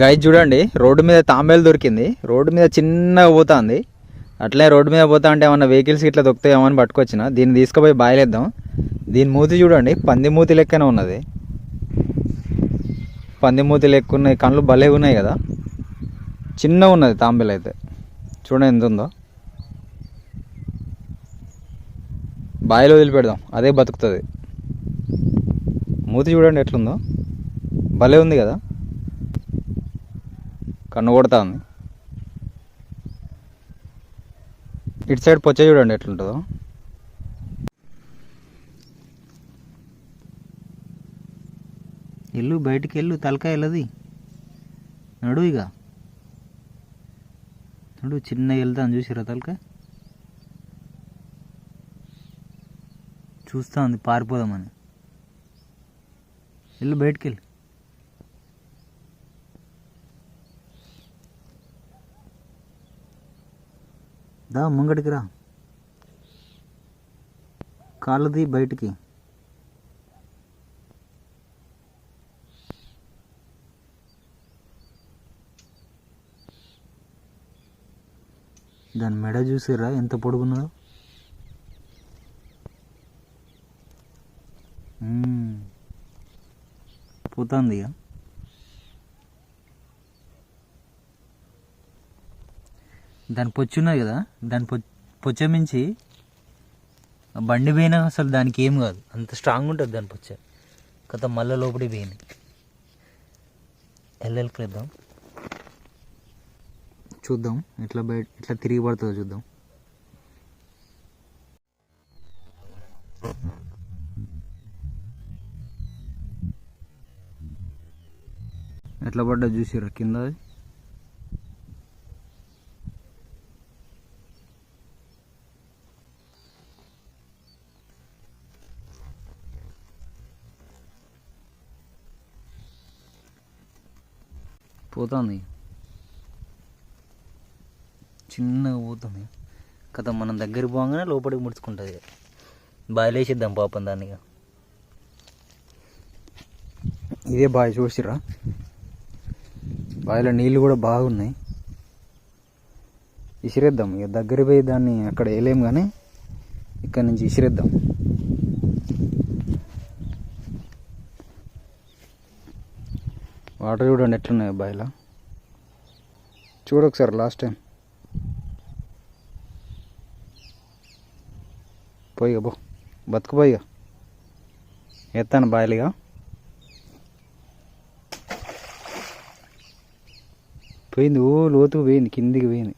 Guys చూడండి, road మీద తాంబేలు దొరికింది. రోడ్డు మీద చిన్నగా పోతుంది. అట్లే రోడ్డు మీద పోతా అంటే ఏమన్నా వెహికల్స్ ఇట్లా దొక్కుతాయేమో అని పట్టుకొచ్చిన. దీన్ని తీసుకుపోయి బాయిలేద్దాం. దీని మూతి చూడండి, పంది మూతి లెక్కనే ఉన్నది. పంది మూతి లెక్క ఉన్నాయి, కళ్ళు భలే ఉన్నాయి కదా. చిన్నగా ఉన్నది తాంబేలు అయితే. చూడండి ఎంత ఉందో. బాయిలో వదిలిపెడదాం, అదే బతుకుతుంది. మూతి చూడండి ఎట్లుందో, భలే ఉంది కదా. కన్ను కొడతా ఉంది. ఇటు సైడ్ పొచ్చ చూడండి ఎట్లుంటుందో. ఎల్లు బయటికి వెళ్ళు, తలకాయ వెళ్ళది. నడు ఇక నడు, చిన్న వెళ్తాను చూసిరా తలకాయ. చూస్తా ఉంది పారిపోదామని. వెళ్ళు బయటికి వెళ్ళి. దా ముంగడికి రా, కాళ్ళది బయటికి. దాని మెడ చూసిరా ఎంత పొడుగున్నదో. పోతుంది ఇక. దాని పొచ్చు ఉన్నది కదా, దాని పొచ్చ మించి బండి పోయినా అసలు దానికి ఏం కాదు, అంత స్ట్రాంగ్ ఉంటుంది దాని పొచ్చ. కథ మళ్ళీ లోపలికి పోయింది. వెళ్ళేద్దాం, చూద్దాం ఎట్లా బయట ఎట్లా తిరిగి పడుతుందో చూద్దాం. ఎట్లా పడ్డా చూసిరా కింద. పోతుంది, చిన్నగా పోతుంది కదా. మనం దగ్గరికి పోగానే లోపలికి ముడుచుకుంటుంది. బాయిలేసిద్దాం పాపం దాన్ని. ఇదే బావి చూసిరా, బావిలో నీళ్ళు కూడా బాగున్నాయి. ఇసిరేద్దాం ఇక. దగ్గర పోయి దాన్ని అక్కడ వేయలేము కానీ ఇక్కడ నుంచి ఇసిరేద్దాం. వాటర్ చూడండి ఎట్లున్నాయి బావిలో. చూడొకసారి లాస్ట్ టైం. పోయిగా బో, బతుకుపోయిగా. ఎత్తాను బాయిలుగా. పోయింది, ఓ లోతుకు పోయింది, కిందికి పోయింది.